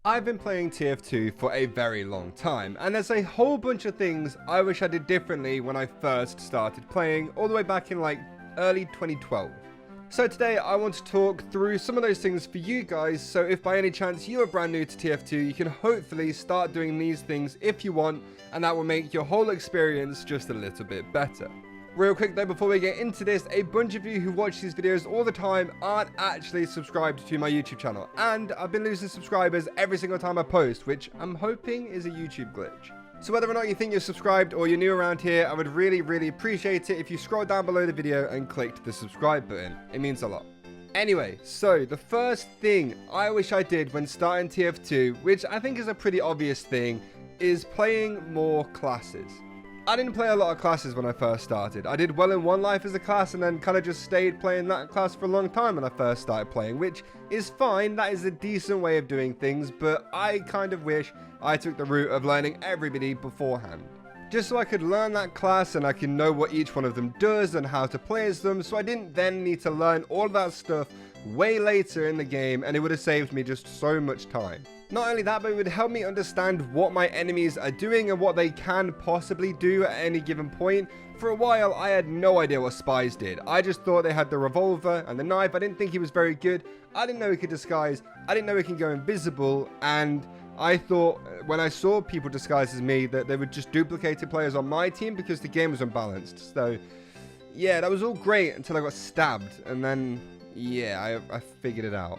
I've been playing TF2 for a very long time, and there's a whole bunch of things I wish I did differently when I first started playing, all the way back in like early 2012. So today I want to talk through some of those things for you guys, so if by any chance you are brand new to TF2, you can hopefully start doing these things if you want, and that will make your whole experience just a little bit better. Real quick though, before we get into this, a bunch of you who watch these videos all the time aren't actually subscribed to my YouTube channel, and I've been losing subscribers every single time I post, which I'm hoping is a YouTube glitch. So whether or not you think you're subscribed or you're new around here, I would really appreciate it if you scroll down below the video and clicked the subscribe button. It means a lot. Anyway, so the first thing I wish I did when starting TF2, which I think is a pretty obvious thing, is playing more classes. I didn't play a lot of classes when I first started. I did well in one life as a class and then kind of just stayed playing that class for a long time when I first started playing, which is fine. That is a decent way of doing things, but I kind of wish I took the route of learning everybody beforehand. Just so I could learn that class and I can know what each one of them does and how to play as them, so I didn't then need to learn all of that stuff way later in the game, and it would have saved me just so much time. Not only that, but it would help me understand what my enemies are doing and what they can possibly do at any given point. For a while, I had no idea what spies did. I just thought they had the revolver and the knife. I didn't think he was very good. I didn't know he could disguise. I didn't know he can go invisible. And I thought when I saw people disguised as me that they were just duplicated players on my team because the game was unbalanced. So yeah, that was all great until I got stabbed. And then, yeah, I figured it out.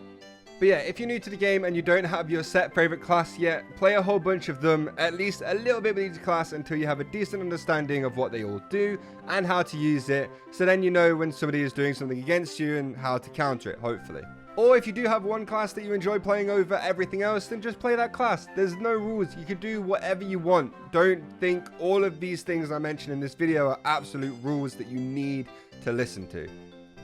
But yeah, if you're new to the game and you don't have your set favorite class yet, play a whole bunch of them, at least a little bit with each class until you have a decent understanding of what they all do and how to use it, so then you know when somebody is doing something against you and how to counter it, hopefully. Or if you do have one class that you enjoy playing over everything else, then just play that class. There's no rules. You can do whatever you want. Don't think all of these things I mentioned in this video are absolute rules that you need to listen to.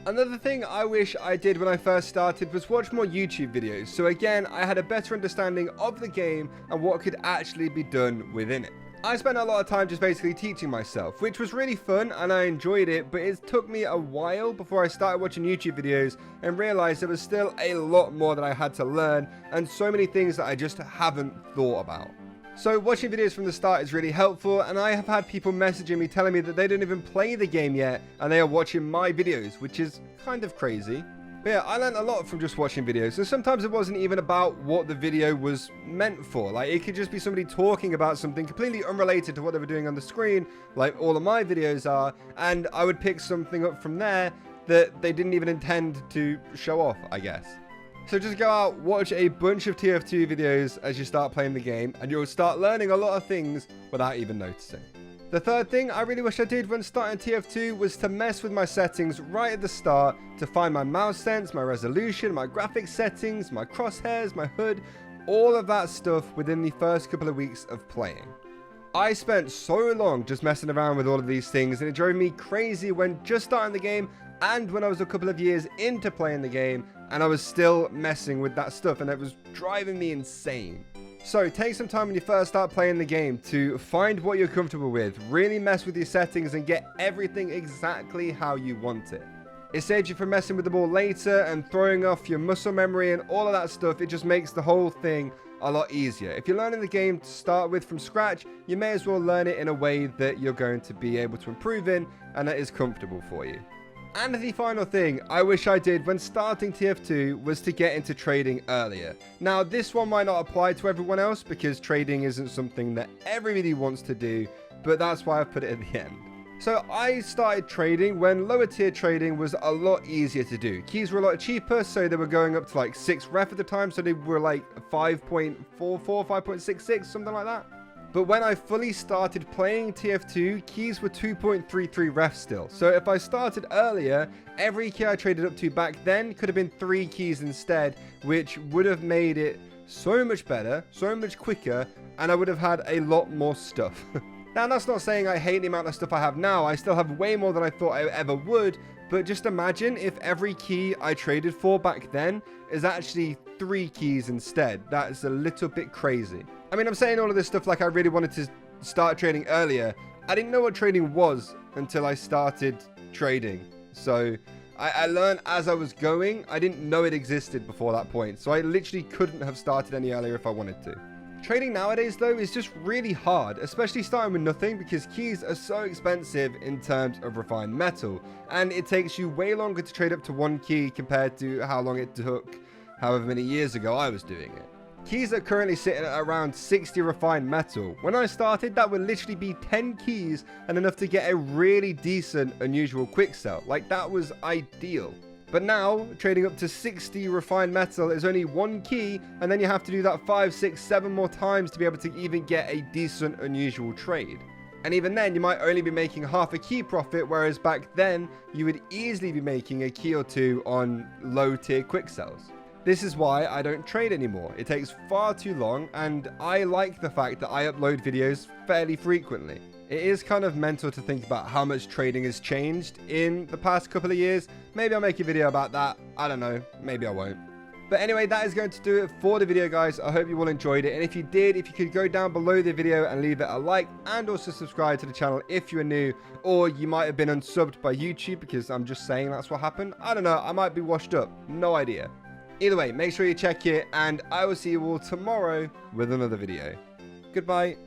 Another thing I wish I did when I first started was watch more YouTube videos, so again, I had a better understanding of the game and what could actually be done within it. I spent a lot of time just basically teaching myself, which was really fun and I enjoyed it, but it took me a while before I started watching YouTube videos and realized there was still a lot more that I had to learn and so many things that I just haven't thought about. So watching videos from the start is really helpful, and I have had people messaging me telling me that they don't even play the game yet and they are watching my videos, which is kind of crazy. But yeah, I learned a lot from just watching videos, and sometimes it wasn't even about what the video was meant for. Like, it could just be somebody talking about something completely unrelated to what they were doing on the screen, like all of my videos are, and I would pick something up from there that they didn't even intend to show off, I guess. So just go out, watch a bunch of TF2 videos as you start playing the game, and you'll start learning a lot of things without even noticing. The third thing I really wish I did when starting TF2 was to mess with my settings right at the start to find my mouse sense, my resolution, my graphics settings, my crosshairs, my HUD, all of that stuff within the first couple of weeks of playing. I spent so long just messing around with all of these things, and it drove me crazy when just starting the game and when I was a couple of years into playing the game and I was still messing with that stuff, and it was driving me insane. So take some time when you first start playing the game to find what you're comfortable with, really mess with your settings and get everything exactly how you want it. It saves you from messing with the ball later and throwing off your muscle memory and all of that stuff. It just makes the whole thing a lot easier. If you're learning the game to start with from scratch, you may as well learn it in a way that you're going to be able to improve in and that is comfortable for you. And the final thing I wish I did when starting TF2 was to get into trading earlier. Now, this one might not apply to everyone else because trading isn't something that everybody wants to do, but that's why I put it at the end. So I started trading when lower tier trading was a lot easier to do. Keys were a lot cheaper, so they were going up to like 6 ref at the time, so they were like 5.44, 5.66, something like that. But when I fully started playing TF2, keys were 2.33 ref still. So if I started earlier, every key I traded up to back then could have been 3 keys instead, which would have made it so much better, so much quicker, and I would have had a lot more stuff. Now, that's not saying I hate the amount of stuff I have now. I still have way more than I thought I ever would, but just imagine if every key I traded for back then is actually 3 keys instead. That is a little bit crazy. I mean, I'm saying all of this stuff like I really wanted to start trading earlier. I didn't know what trading was until I started trading. So I learned as I was going. I didn't know it existed before that point, so I literally couldn't have started any earlier if I wanted to. Trading nowadays though is just really hard, especially starting with nothing, because keys are so expensive in terms of refined metal, and it takes you way longer to trade up to one key compared to how long it took however many years ago I was doing it. Keys are currently sitting at around 60 refined metal. When I started, that would literally be 10 keys and enough to get a really decent unusual quick sell. Like, that was ideal. But now, trading up to 60 refined metal is only one key, and then you have to do that 5, 6, 7 more times to be able to even get a decent unusual trade. And even then, you might only be making half a key profit, whereas back then, you would easily be making a key or two on low tier quick sells. This is why I don't trade anymore. It takes far too long, and I like the fact that I upload videos fairly frequently. It is kind of mental to think about how much trading has changed in the past couple of years. Maybe I'll make a video about that. I don't know. Maybe I won't. But anyway, that is going to do it for the video, guys. I hope you all enjoyed it. And if you did, if you could go down below the video and leave it a like, and also subscribe to the channel if you are new, or you might have been unsubbed by YouTube because I'm just saying that's what happened. I don't know. I might be washed up. No idea. Either way, make sure you check it, and I will see you all tomorrow with another video. Goodbye.